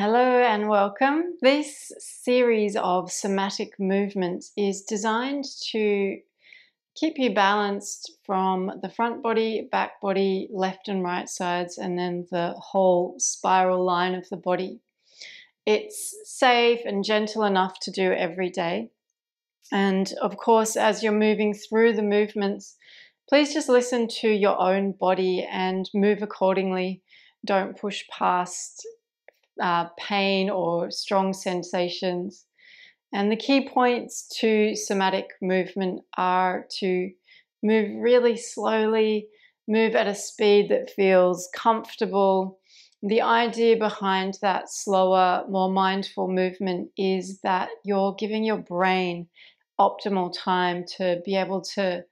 Hello and welcome. This series of somatic movements is designed to keep you balanced from the front body, back body, left and right sides, and then the whole spiral line of the body. It's safe and gentle enough to do every day. And of course, as you're moving through the movements, please just listen to your own body and move accordingly. Don't push past pain or strong sensations. And the key points to somatic movement are to move really slowly, move at a speed that feels comfortable. The idea behind that slower, more mindful movement is that you're giving your brain optimal time to be able to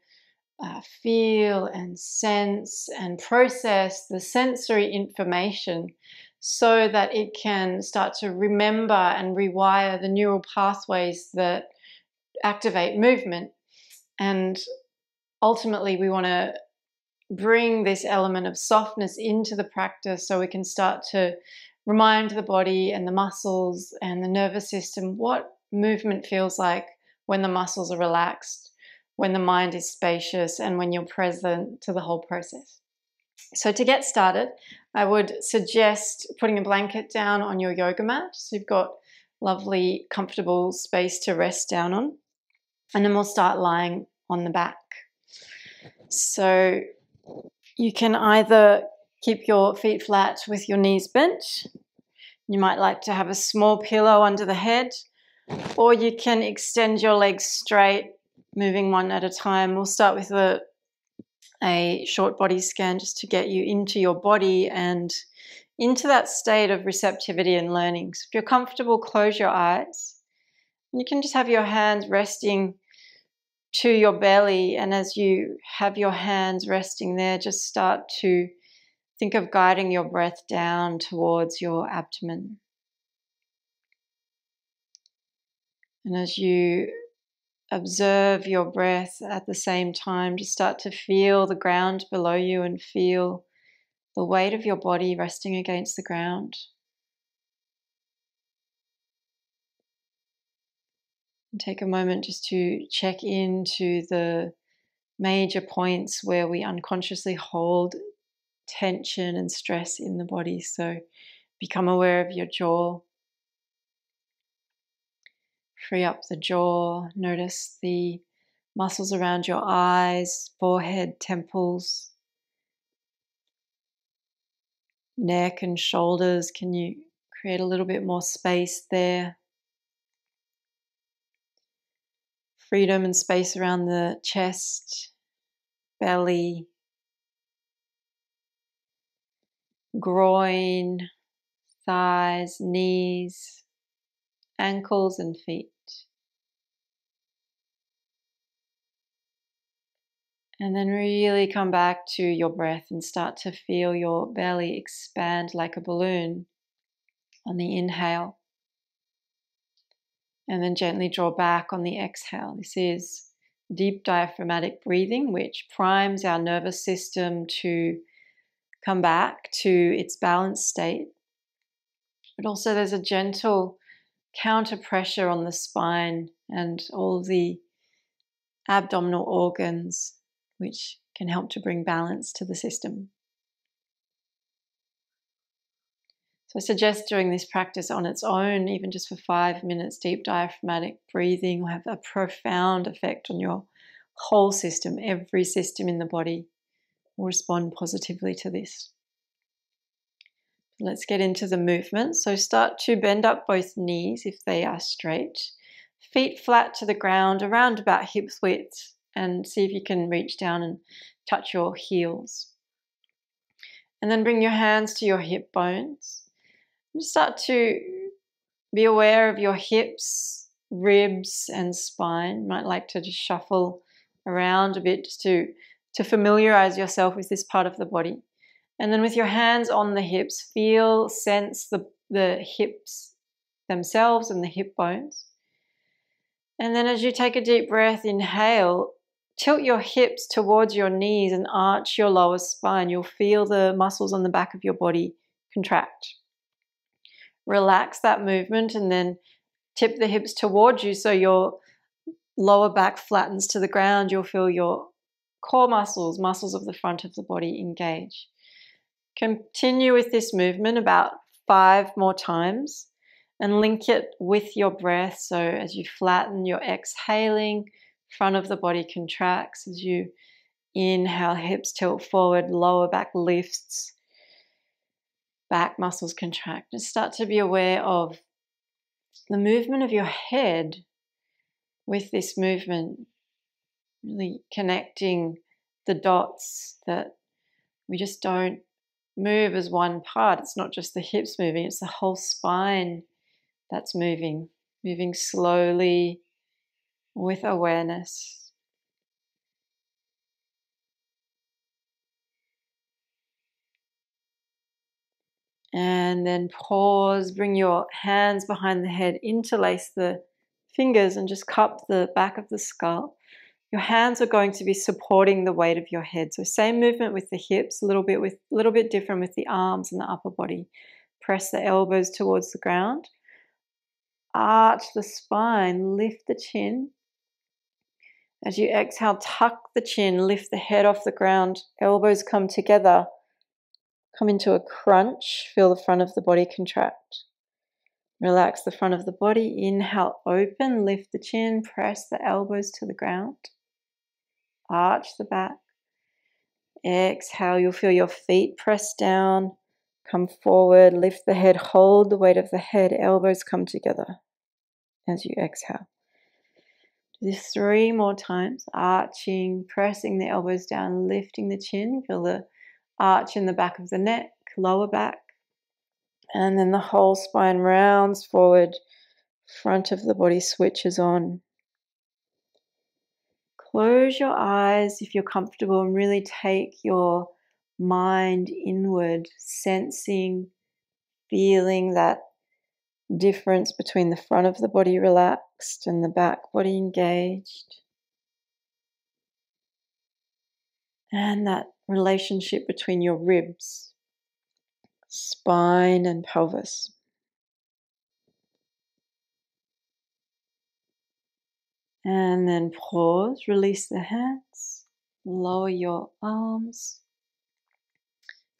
feel and sense and process the sensory information so that it can start to remember and rewire the neural pathways that activate movement. And ultimately, we want to bring this element of softness into the practice so we can start to remind the body and the muscles and the nervous system what movement feels like when the muscles are relaxed, when the mind is spacious, and when you're present to the whole process. So to get started, I would suggest putting a blanket down on your yoga mat so you've got lovely, comfortable space to rest down on. And then we'll start lying on the back. So you can either keep your feet flat with your knees bent. You might like to have a small pillow under the head, or you can extend your legs straight, moving one at a time. We'll start with a short body scan just to get you into your body and into that state of receptivity and learning. So if you're comfortable, close your eyes. And you can just have your hands resting to your belly. And as you have your hands resting there, just start to think of guiding your breath down towards your abdomen. And as you observe your breath at the same time, just start to feel the ground below you and feel the weight of your body resting against the ground. And take a moment just to check into the major points where we unconsciously hold tension and stress in the body. So become aware of your jaw. Free up the jaw. Notice the muscles around your eyes, forehead, temples, neck and shoulders. Can you create a little bit more space there? Freedom and space around the chest, belly, groin, thighs, knees, ankles and feet. And then really come back to your breath and start to feel your belly expand like a balloon on the inhale. And then gently draw back on the exhale. This is deep diaphragmatic breathing, which primes our nervous system to come back to its balanced state. But also there's a gentle counter pressure on the spine and all the abdominal organs, which can help to bring balance to the system. So I suggest doing this practice on its own, even just for 5 minutes. Deep diaphragmatic breathing will have a profound effect on your whole system. Every system in the body will respond positively to this. Let's get into the movement. So start to bend up both knees if they are straight. Feet flat to the ground, around about hip width, and see if you can reach down and touch your heels. And then bring your hands to your hip bones. Start to be aware of your hips, ribs, and spine. You might like to just shuffle around a bit just to familiarize yourself with this part of the body. And then with your hands on the hips, feel, sense the hips themselves and the hip bones. And then as you take a deep breath, inhale, tilt your hips towards your knees and arch your lower spine. You'll feel the muscles on the back of your body contract. relax that movement and then tip the hips towards you so your lower back flattens to the ground. You'll feel your core muscles, muscles of the front of the body engage. Continue with this movement about 5 more times and link it with your breath. So as you flatten, you're exhaling, front of the body contracts. As you inhale, hips tilt forward, lower back lifts, back muscles contract. Just start to be aware of the movement of your head with this movement, really connecting the dots, that we just don't move as one part. It's not just the hips moving, it's the whole spine that's moving slowly with awareness. And then pause, bring your hands behind the head, interlace the fingers and just cup the back of the skull. Your hands are going to be supporting the weight of your head. So same movement with the hips, a little bit different with the arms and the upper body. Press the elbows towards the ground. Arch the spine, lift the chin. As you exhale, tuck the chin, lift the head off the ground, elbows come together. Come into a crunch, feel the front of the body contract. Relax the front of the body, inhale, open, lift the chin, press the elbows to the ground. Arch the back. Exhale, you'll feel your feet press down, come forward, lift the head, hold the weight of the head, elbows come together as you exhale. Do this 3 more times, arching, pressing the elbows down, lifting the chin, feel the arch in the back of the neck, lower back, and then the whole spine rounds forward, front of the body switches on. Close your eyes if you're comfortable and really take your mind inward, sensing, feeling that difference between the front of the body relaxed and the back body engaged. And that relationship between your ribs, spine and pelvis. And then pause, release the hands, lower your arms.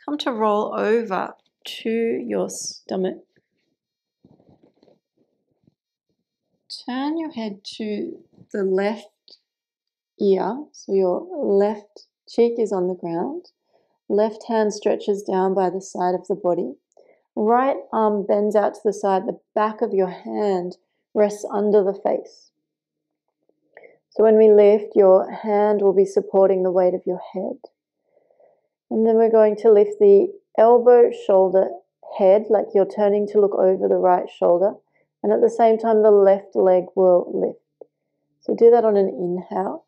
Come to roll over to your stomach. Turn your head to the left ear, so your left cheek is on the ground. Left hand stretches down by the side of the body. Right arm bends out to the side. The back of your hand rests under the face. So when we lift, your hand will be supporting the weight of your head. And then we're going to lift the elbow, shoulder, head, like you're turning to look over the right shoulder. And at the same time, the left leg will lift. So do that on an inhale.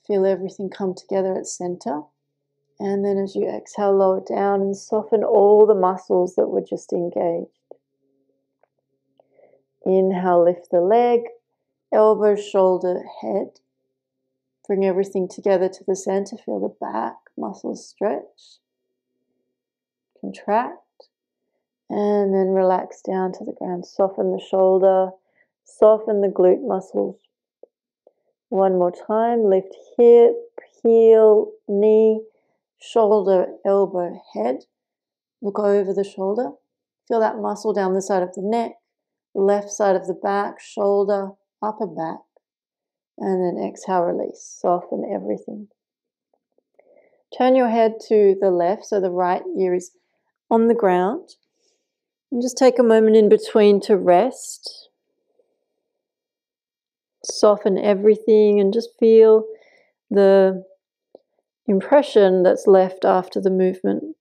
Feel everything come together at center. And then as you exhale, lower down and soften all the muscles that were just engaged. Inhale, lift the leg, elbow, shoulder, head. Bring everything together to the center. Feel the back muscles stretch, contract, and then relax down to the ground. Soften the shoulder, soften the glute muscles. One more time. Lift hip, heel, knee, shoulder, elbow, head. Look over the shoulder. Feel that muscle down the side of the neck, left side of the back, shoulder, upper back. And then exhale, release. Soften everything. Turn your head to the left, so the right ear is on the ground. And just take a moment in between to rest. Soften everything and just feel the impression that's left after the movement.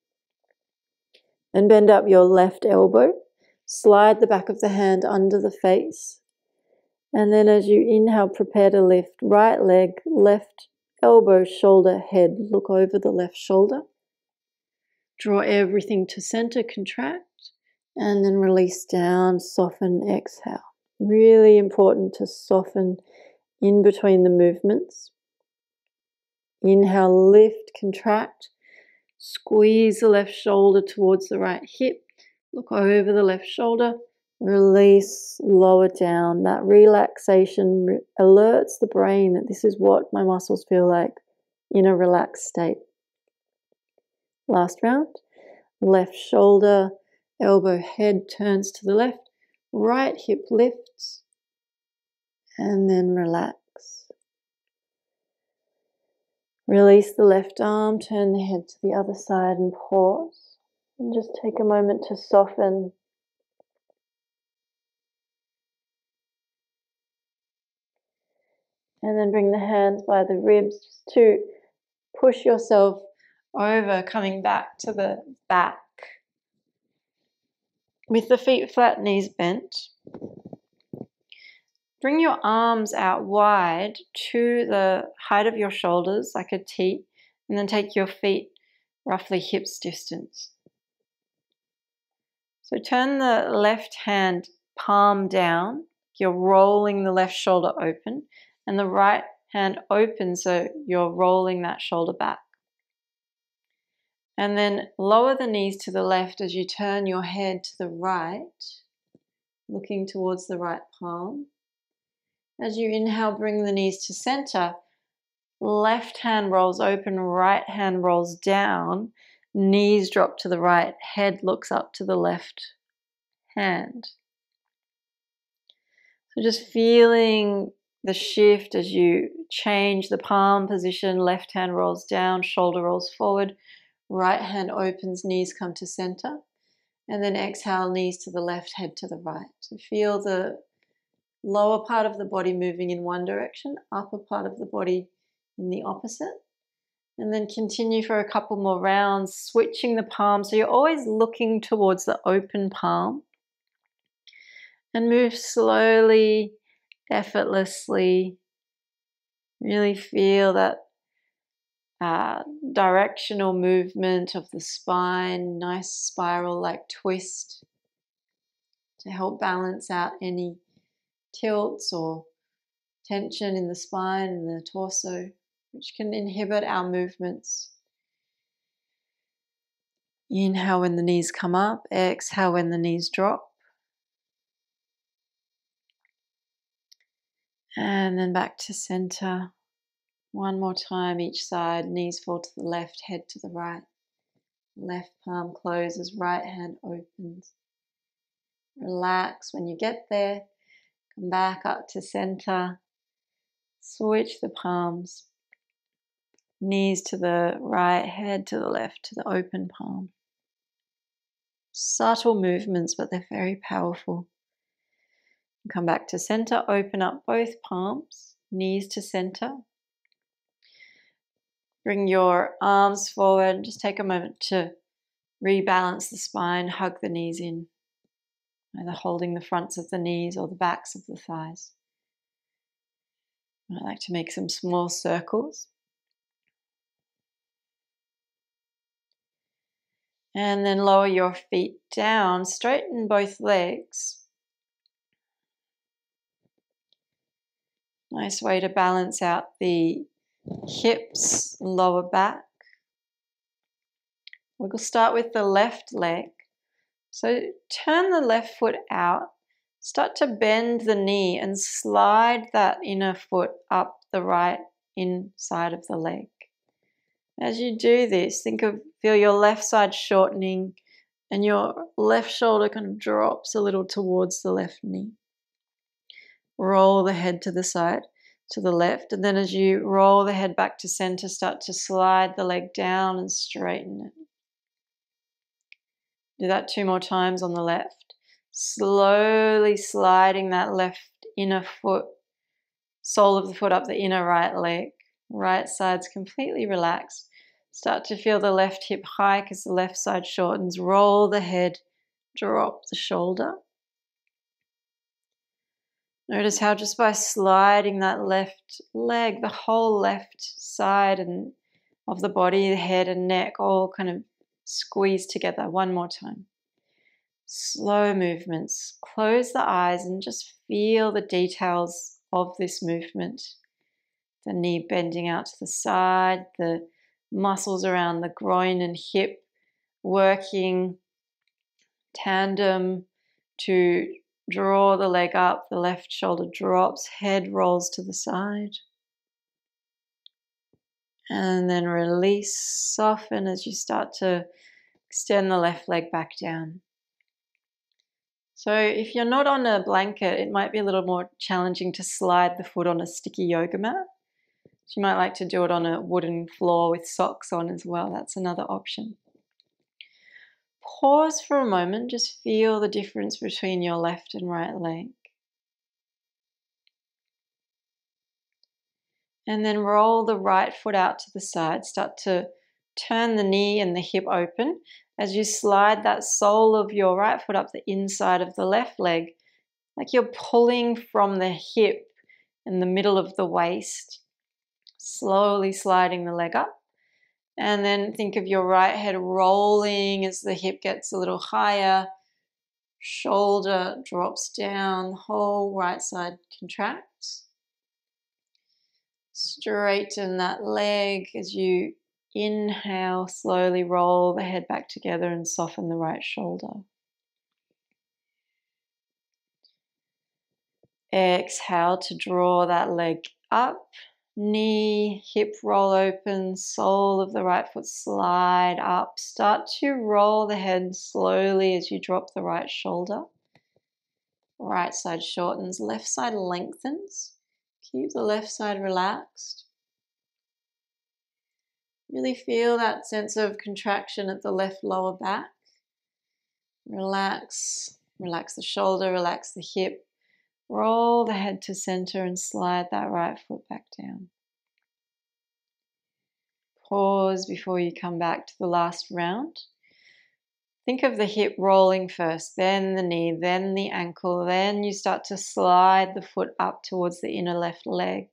And bend up your left elbow. Slide the back of the hand under the face. And then as you inhale, prepare to lift. Right leg, left elbow, shoulder, head. Look over the left shoulder. Draw everything to center, contract. And then release down, soften, exhale. Really important to soften in between the movements. Inhale, lift, contract. Squeeze the left shoulder towards the right hip. Look over the left shoulder. Release, lower down. That relaxation alerts the brain that this is what my muscles feel like in a relaxed state. Last round. Left shoulder, elbow, head turns to the left. Right hip lifts. And then relax. Release the left arm, turn the head to the other side and pause. And just take a moment to soften. And then bring the hands by the ribs to push yourself over, coming back to the back. With the feet flat, knees bent. Bring your arms out wide to the height of your shoulders, like a T, and then take your feet roughly hips distance. So turn the left hand palm down. You're rolling the left shoulder open, and the right hand open, so you're rolling that shoulder back. And then lower the knees to the left as you turn your head to the right, looking towards the right palm. As you inhale, bring the knees to center. Left hand rolls open, right hand rolls down. Knees drop to the right, head looks up to the left hand. So just feeling the shift as you change the palm position. Left hand rolls down, shoulder rolls forward. Right hand opens, knees come to center. And then exhale, knees to the left, head to the right. So feel the lower part of the body moving in one direction, upper part of the body in the opposite. And then continue for a couple more rounds, switching the palms. So you're always looking towards the open palm. And move slowly, effortlessly. Really feel that directional movement of the spine, nice spiral-like twist to help balance out any tilts or tension in the spine and the torso, which can inhibit our movements. Inhale when the knees come up, exhale when the knees drop. And then back to center. One more time each side, knees fall to the left, head to the right. Left palm closes, right hand opens. Relax when you get there. Come back up to center. Switch the palms. Knees to the right, head to the left, to the open palm. Subtle movements, but they're very powerful. Come back to center, open up both palms, knees to center. Bring your arms forward. Just take a moment to rebalance the spine, hug the knees in, either holding the fronts of the knees or the backs of the thighs. I like to make some small circles. And then lower your feet down, straighten both legs. Nice way to balance out the hips, lower back. We'll start with the left leg. So turn the left foot out. Start to bend the knee and slide that inner foot up the right inside of the leg. As you do this, feel your left side shortening and your left shoulder kind of drops a little towards the left knee. Roll the head to the side, to the left, and then as you roll the head back to center, start to slide the leg down and straighten it. Do that 2 more times on the left. Slowly sliding that left inner foot, sole of the foot up the inner right leg. Right side's completely relaxed. Start to feel the left hip hike as the left side shortens. Roll the head, drop the shoulder. Notice how just by sliding that left leg, the whole left side and of the body, the head and neck all kind of squeeze together. One more time. Slow movements. Close the eyes and just feel the details of this movement. The knee bending out to the side, the muscles around the groin and hip working tandem to draw the leg up, the left shoulder drops, head rolls to the side. And then release, soften as you start to extend the left leg back down. So if you're not on a blanket, it might be a little more challenging to slide the foot on a sticky yoga mat. So you might like to do it on a wooden floor with socks on as well. That's another option. Pause for a moment, just feel the difference between your left and right leg. And then roll the right foot out to the side. Start to turn the knee and the hip open as you slide that sole of your right foot up the inside of the left leg, like you're pulling from the hip in the middle of the waist, slowly sliding the leg up. And then think of your right head rolling as the hip gets a little higher, shoulder drops down, the whole right side contracts. Straighten that leg as you inhale, slowly roll the head back together and soften the right shoulder. Exhale to draw that leg up, knee, hip roll open, sole of the right foot slide up. Start to roll the head slowly as you drop the right shoulder. Right side shortens, left side lengthens. Keep the left side relaxed. Really feel that sense of contraction at the left lower back. Relax, relax the shoulder, relax the hip. Roll the head to center and slide that right foot back down. Pause before you come back to the last round. Think of the hip rolling first, then the knee, then the ankle, then you start to slide the foot up towards the inner left leg.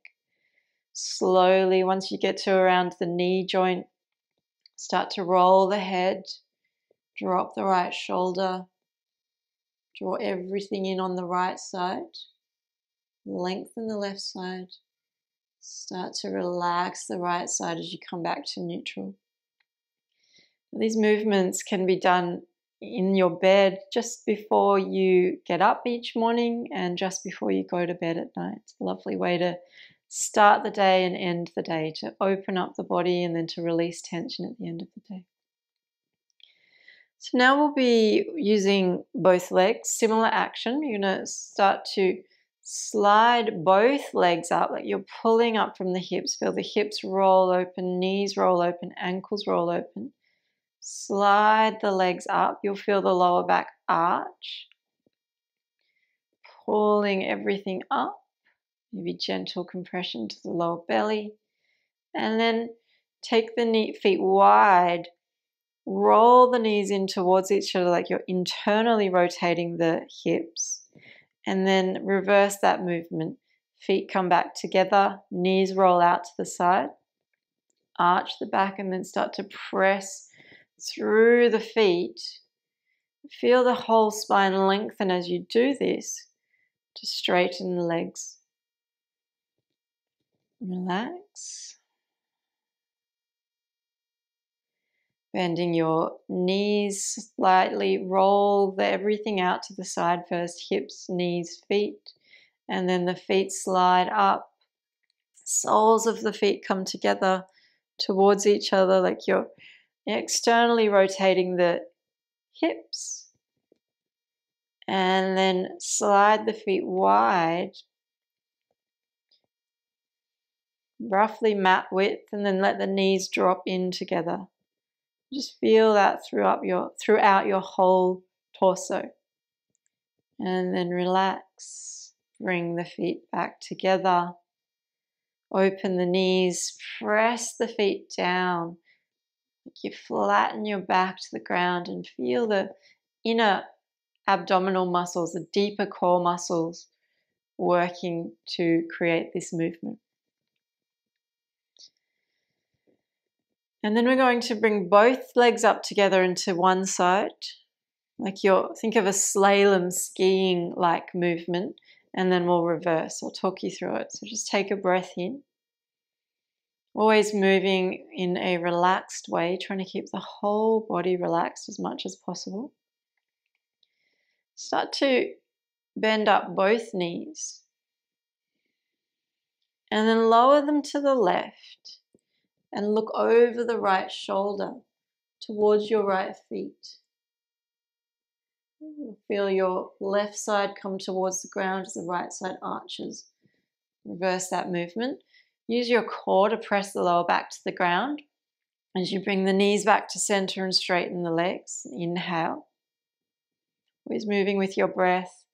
Slowly, once you get to around the knee joint, start to roll the head, drop the right shoulder, draw everything in on the right side, lengthen the left side, start to relax the right side as you come back to neutral. These movements can be done in your bed just before you get up each morning and just before you go to bed at night. It's a lovely way to start the day and end the day, to open up the body and then to release tension at the end of the day. So now we'll be using both legs, similar action. You're going to start to slide both legs up, like you're pulling up from the hips. Feel the hips roll open, knees roll open, ankles roll open. Slide the legs up. You'll feel the lower back arch. Pulling everything up. Maybe gentle compression to the lower belly. And then take the feet wide. Roll the knees in towards each other like you're internally rotating the hips. And then reverse that movement. Feet come back together. Knees roll out to the side. Arch the back and then start to press through the feet. Feel the whole spine lengthen as you do this to straighten the legs. Relax. Bending your knees slightly, roll everything out to the side first, hips, knees, feet, and then the feet slide up. Soles of the feet come together towards each other like you're externally rotating the hips. And then slide the feet wide, roughly mat width, and then let the knees drop in together. Just feel that throughout your whole torso. And then relax. Bring the feet back together. Open the knees. Press the feet down. You flatten your back to the ground and feel the inner abdominal muscles, the deeper core muscles working to create this movement. And then we're going to bring both legs up together into one side, like think of a slalom skiing like movement, and then we'll reverse. I'll talk you through it. So just take a breath in. Always moving in a relaxed way, trying to keep the whole body relaxed as much as possible. Start to bend up both knees and then lower them to the left and look over the right shoulder towards your right feet. Feel your left side come towards the ground as the right side arches. Reverse that movement. Use your core to press the lower back to the ground as you bring the knees back to center and straighten the legs. Inhale. Always moving with your breath.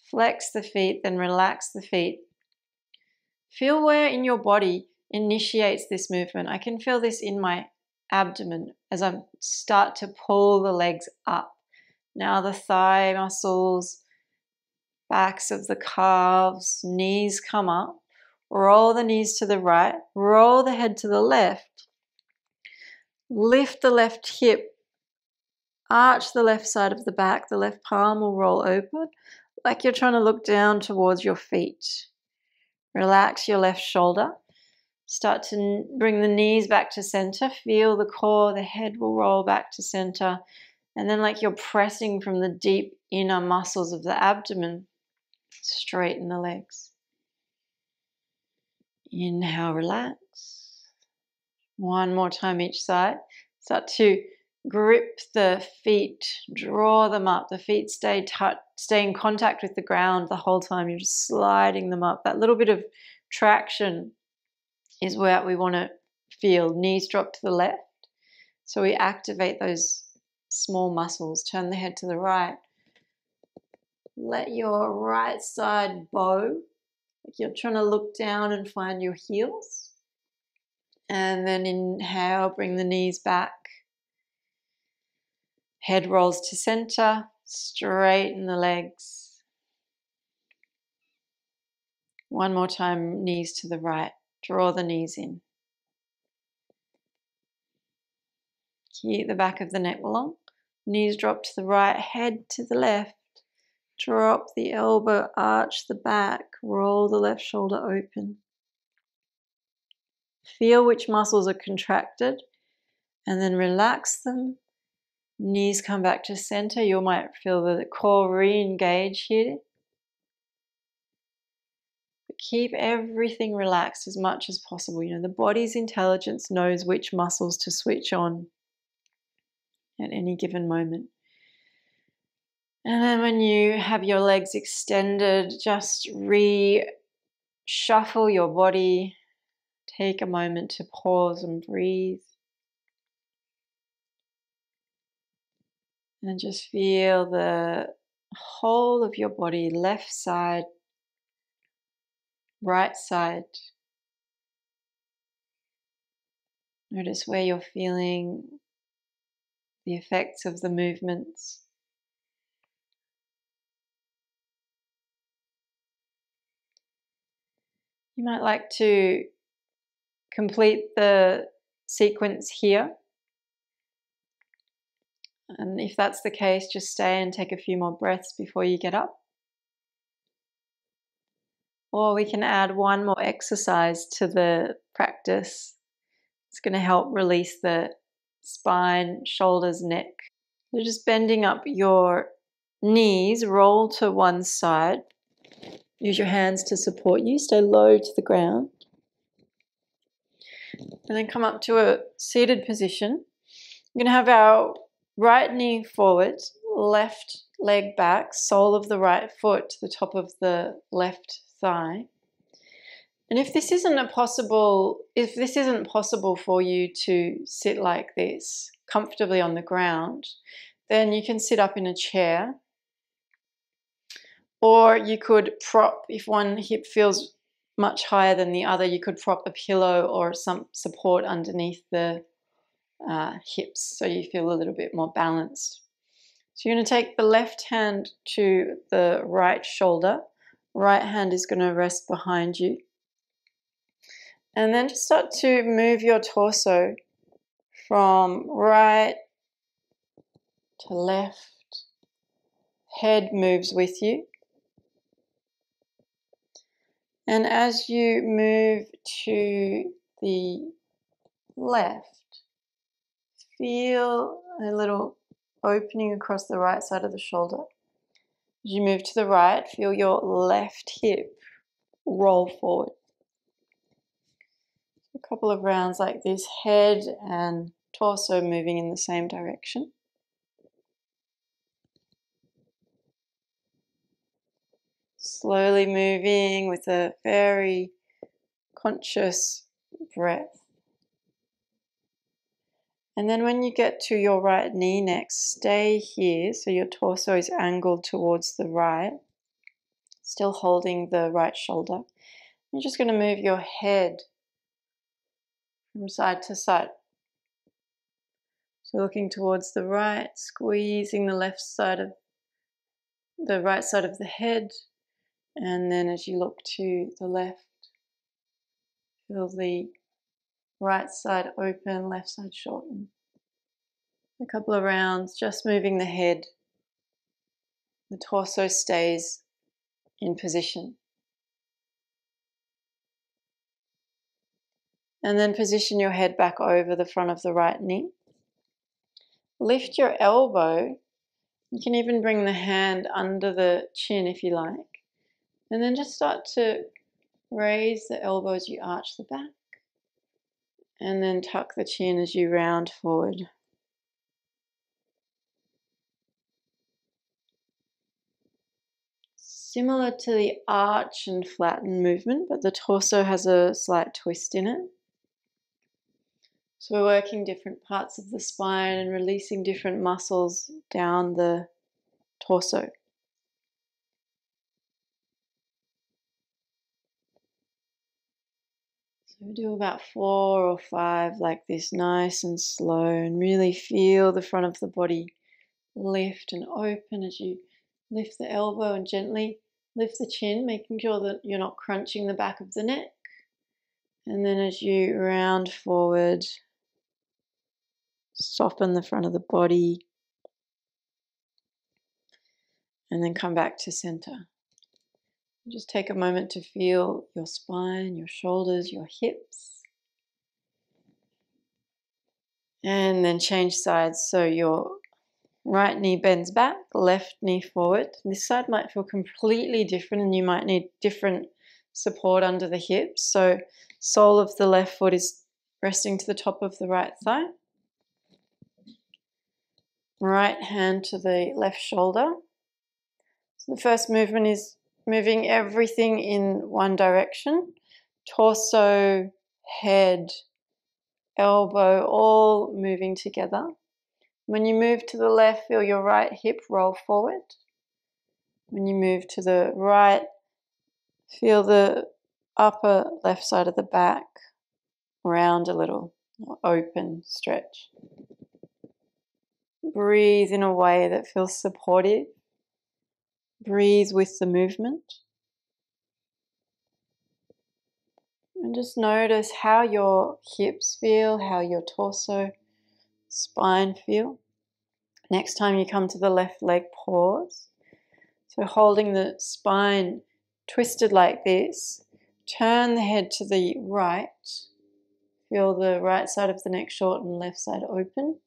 Flex the feet, then relax the feet. Feel where in your body initiates this movement. I can feel this in my abdomen as I start to pull the legs up. Now the thigh muscles, backs of the calves, knees come up. Roll the knees to the right, roll the head to the left. Lift the left hip, arch the left side of the back, the left palm will roll open like you're trying to look down towards your feet. Relax your left shoulder. Start to bring the knees back to center. Feel the core, the head will roll back to center. And then like you're pressing from the deep inner muscles of the abdomen, straighten the legs. Inhale, relax. One more time each side. Start to grip the feet, draw them up. The feet stay in contact with the ground the whole time. You're just sliding them up. That little bit of traction is where we want to feel. Knees drop to the left. So we activate those small muscles. Turn the head to the right. Let your right side bow. Like you're trying to look down and find your heels. And then inhale, bring the knees back. Head rolls to center. Straighten the legs. One more time, knees to the right. Draw the knees in. Keep the back of the neck long. Knees drop to the right, head to the left. Drop the elbow, arch the back, roll the left shoulder open. Feel which muscles are contracted and then relax them. Knees come back to center. You might feel the core re-engage here. But keep everything relaxed as much as possible. You know, the body's intelligence knows which muscles to switch on at any given moment. And then when you have your legs extended, just reshuffle your body. Take a moment to pause and breathe. And just feel the whole of your body, left side, right side. Notice where you're feeling the effects of the movements. You might like to complete the sequence here. And if that's the case, just stay and take a few more breaths before you get up. Or we can add one more exercise to the practice. It's going to help release the spine, shoulders, neck. So just bending up your knees, roll to one side. Use your hands to support you. Stay low to the ground. And then come up to a seated position. We're going to have our right knee forward, left leg back, sole of the right foot to the top of the left thigh. And if this isn't possible for you to sit like this comfortably on the ground, then you can sit up in a chair. Or you could prop, if one hip feels much higher than the other, you could prop a pillow or some support underneath the hips so you feel a little bit more balanced. So you're going to take the left hand to the right shoulder. Right hand is going to rest behind you. And then just start to move your torso from right to left. Head moves with you. And as you move to the left, feel a little opening across the right side of the shoulder. As you move to the right, feel your left hip roll forward. A couple of rounds like this, head and torso moving in the same direction. Slowly moving with a very conscious breath. And then when you get to your right knee next, stay here so your torso is angled towards the right, still holding the right shoulder. You're just going to move your head from side to side. So looking towards the right, squeezing the right side of the head, and then as you look to the left, feel the right side open, left side shorten. A couple of rounds, just moving the head. The torso stays in position. And then position your head back over the front of the right knee. Lift your elbow. You can even bring the hand under the chin if you like. And then just start to raise the elbow as you arch the back. And then tuck the chin as you round forward. Similar to the arch and flatten movement, but the torso has a slight twist in it. So we're working different parts of the spine and releasing different muscles down the torso. So we do about 4 or 5 like this, nice and slow, and really feel the front of the body lift and open as you lift the elbow and gently lift the chin, making sure that you're not crunching the back of the neck. And then as you round forward, soften the front of the body, and then come back to center. Just take a moment to feel your spine, your shoulders, your hips. And then change sides, so your right knee bends back, left knee forward. This side might feel completely different and you might need different support under the hips. So sole of the left foot is resting to the top of the right thigh. Right hand to the left shoulder. So the first movement is moving everything in one direction. Torso, head, elbow, all moving together. When you move to the left, feel your right hip roll forward. When you move to the right, feel the upper left side of the back round a little, open, stretch. Breathe in a way that feels supportive. Breathe with the movement. And just notice how your hips feel, how your torso, spine feel. Next time you come to the left leg, pause. So holding the spine twisted like this, turn the head to the right. Feel the right side of the neck shorten, left side open.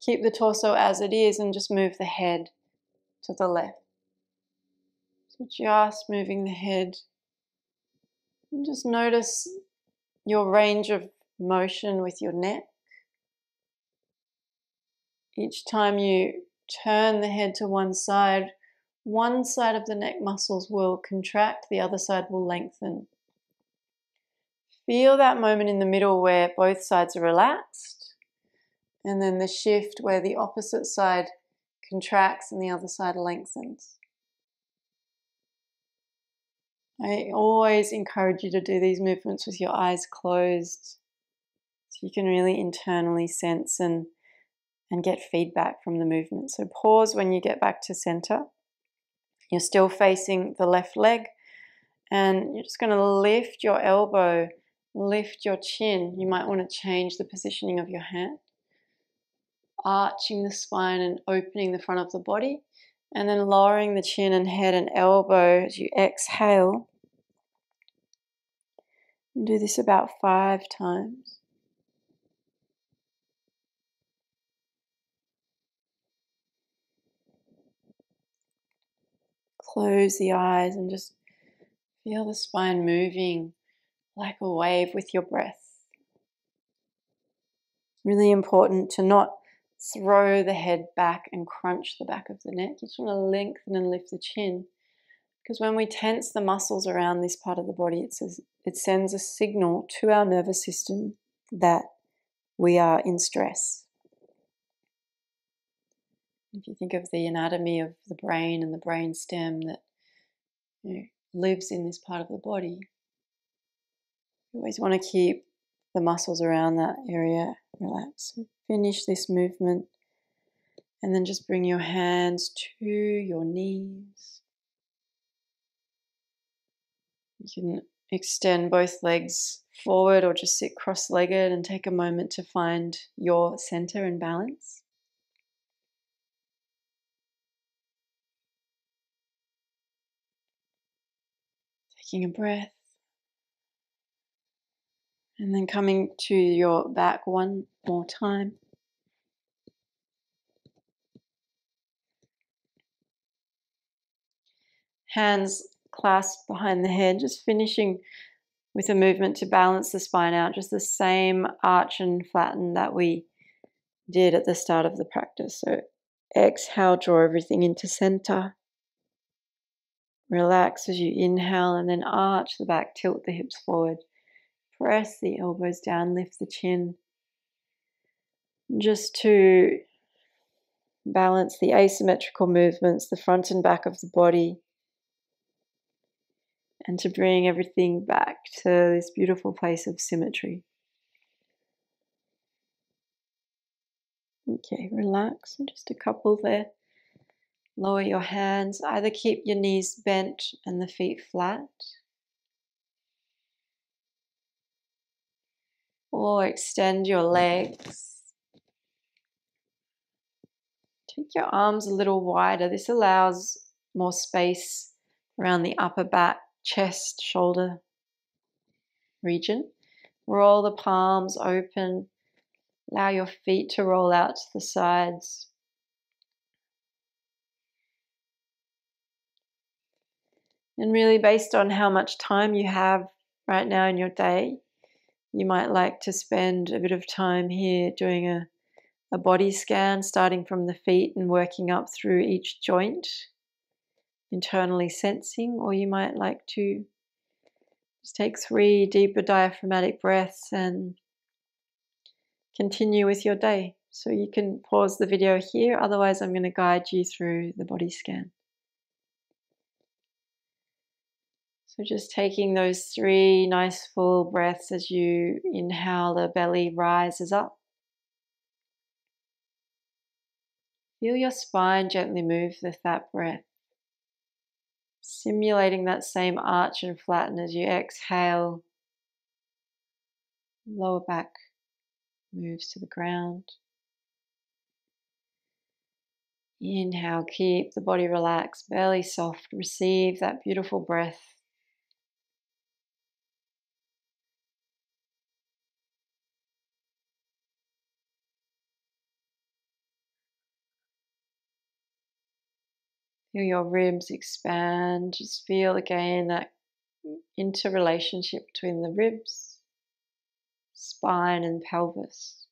Keep the torso as it is and just move the head to the left. So just moving the head. And just notice your range of motion with your neck. Each time you turn the head to one side of the neck muscles will contract, the other side will lengthen. Feel that moment in the middle where both sides are relaxed, and then the shift where the opposite side contracts and the other side lengthens. I always encourage you to do these movements with your eyes closed so you can really internally sense and get feedback from the movement. So pause when you get back to center. You're still facing the left leg, and you're just going to lift your elbow, lift your chin. You might want to change the positioning of your hand. Arching the spine and opening the front of the body, and then lowering the chin and head and elbow as you exhale. And do this about 5 times. close the eyes and just feel the spine moving like a wave with your breath. Really important to not throw the head back and crunch the back of the neck. You just want to lengthen and lift the chin. Because when we tense the muscles around this part of the body, it sends a signal to our nervous system that we are in stress. If you think of the anatomy of the brain and the brain stem that lives in this part of the body, you always want to keep the muscles around that area relaxed. So finish this movement and then just bring your hands to your knees. You can extend both legs forward or just sit cross-legged and take a moment to find your center and balance. Taking a breath. And then coming to your back one more time. Hands clasped behind the head, just finishing with a movement to balance the spine out, just the same arch and flatten that we did at the start of the practice. So exhale, draw everything into center. Relax as you inhale and then arch the back, tilt the hips forward. Press the elbows down, lift the chin. Just to balance the asymmetrical movements, the front and back of the body. And to bring everything back to this beautiful place of symmetry. Okay, relax, and just a couple there. Lower your hands, either keep your knees bent and the feet flat, or extend your legs. Take your arms a little wider. This allows more space around the upper back, chest, shoulder region. Roll the palms open. Allow your feet to roll out to the sides. And really, based on how much time you have right now in your day, you might like to spend a bit of time here doing a body scan, starting from the feet and working up through each joint, internally sensing, or you might like to just take 3 deeper diaphragmatic breaths and continue with your day. So you can pause the video here, otherwise I'm going to guide you through the body scan. So just taking those 3 nice full breaths as you inhale, the belly rises up. Feel your spine gently move with that breath, simulating that same arch and flatten as you exhale. Lower back moves to the ground. Inhale, keep the body relaxed, belly soft, receive that beautiful breath. Feel your ribs expand. Just feel again that interrelationship between the ribs, spine and pelvis.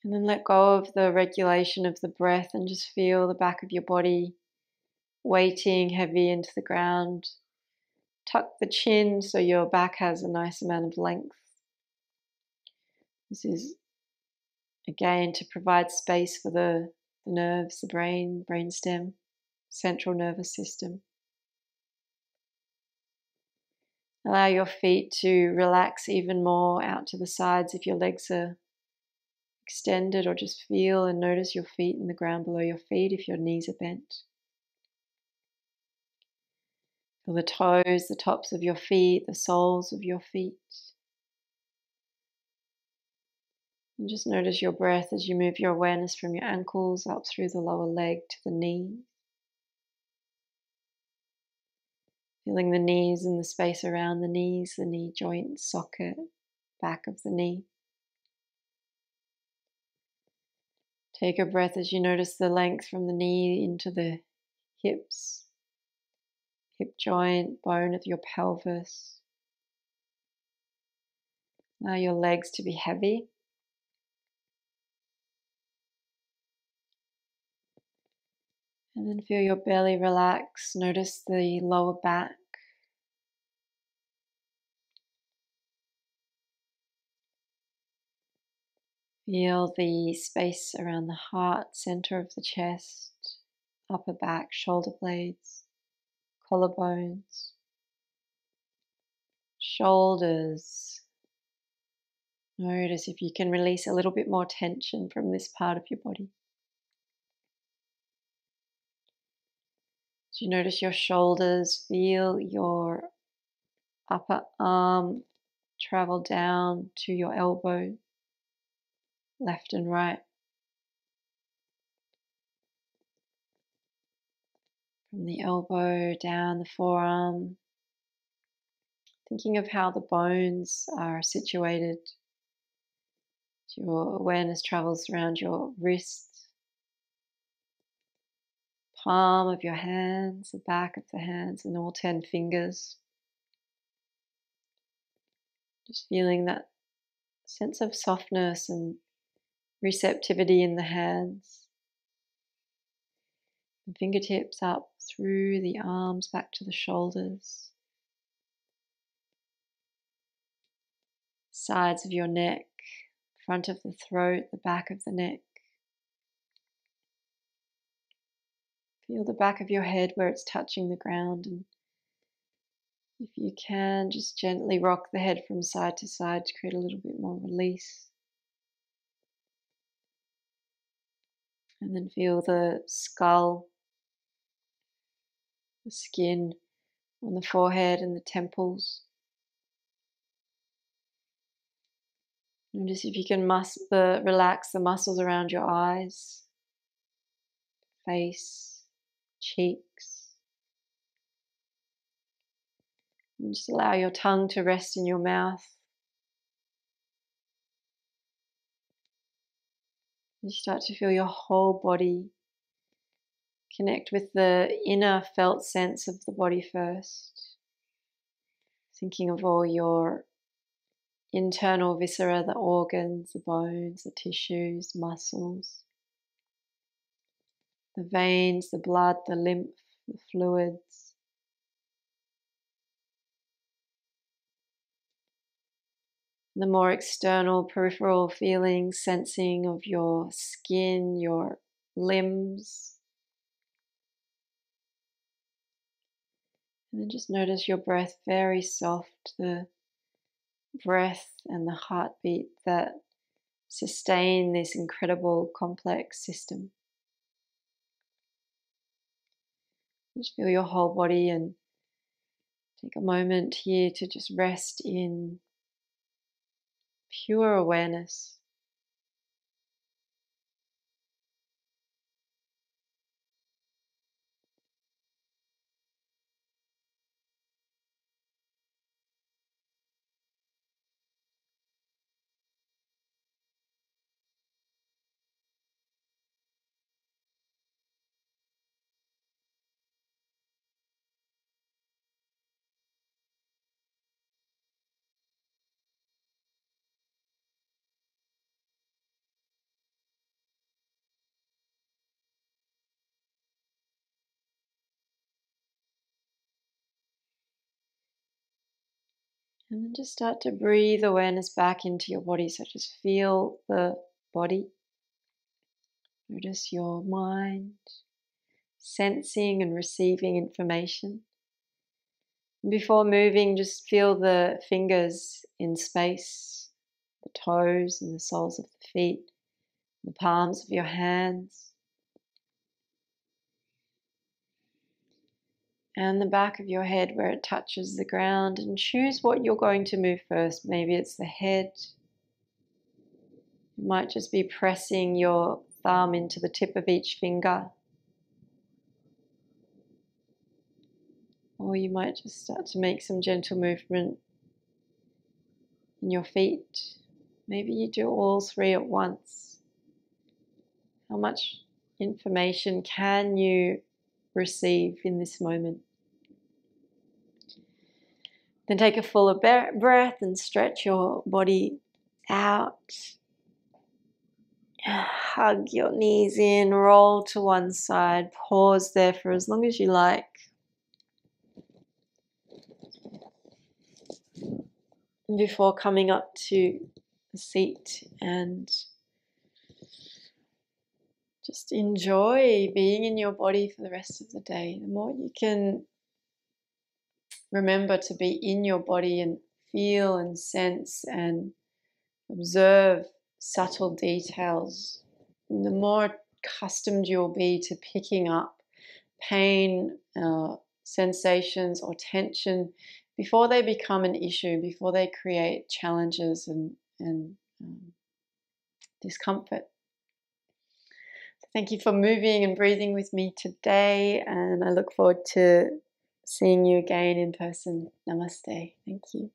And then let go of the regulation of the breath and just feel the back of your body weighting heavy into the ground. Tuck the chin so your back has a nice amount of length. This is again to provide space for the nerves, the brain, brainstem, central nervous system. Allow your feet to relax even more out to the sides if your legs are extended, or just feel and notice your feet and the ground below your feet if your knees are bent. Feel the toes, the tops of your feet, the soles of your feet. And just notice your breath as you move your awareness from your ankles up through the lower leg to the knee. Feeling the knees and the space around the knees, the knee joint, socket, back of the knee. Take a breath as you notice the length from the knee into the hips, hip joint, bone of your pelvis. Allow your legs to be heavy. And then feel your belly relax. Notice the lower back. Feel the space around the heart, center of the chest, upper back, shoulder blades, collarbones, shoulders. Notice if you can release a little bit more tension from this part of your body. As you notice your shoulders, feel your upper arm travel down to your elbow, left and right. From the elbow down the forearm, thinking of how the bones are situated. Your awareness travels around your wrist, palm of your hands, the back of the hands, and all 10 fingers. Just feeling that sense of softness and receptivity in the hands. The fingertips up through the arms, back to the shoulders. Sides of your neck, front of the throat, the back of the neck. Feel the back of your head where it's touching the ground, and if you can, just gently rock the head from side to side to create a little bit more release. And then feel the skull, the skin on the forehead and the temples. Notice if you can relax the muscles around your eyes, face, cheeks. And just allow your tongue to rest in your mouth. You start to feel your whole body. Connect with the inner felt sense of the body first. Thinking of all your internal viscera, the organs, the bones, the tissues, muscles, the veins, the blood, the lymph, the fluids. The more external, peripheral feelings, sensing of your skin, your limbs. And then just notice your breath, very soft, the breath and the heartbeat that sustain this incredible complex system. Just feel your whole body and take a moment here to just rest in pure awareness. And then just start to breathe awareness back into your body. So just feel the body. Notice your mind sensing and receiving information. And before moving, just feel the fingers in space, the toes and the soles of the feet, the palms of your hands. And the back of your head where it touches the ground, and choose what you're going to move first. Maybe it's the head. You might just be pressing your thumb into the tip of each finger. Or you might just start to make some gentle movement in your feet. Maybe you do all three at once. How much information can you receive in this moment? Then take a fuller breath and stretch your body out. Hug your knees in, roll to one side, pause there for as long as you like. Before coming up to the seat and just enjoy being in your body for the rest of the day. The more you can remember to be in your body and feel and sense and observe subtle details, the more accustomed you'll be to picking up pain, sensations or tension before they become an issue, before they create challenges and discomfort. Thank you for moving and breathing with me today, and I look forward to seeing you again in person. Namaste. Thank you.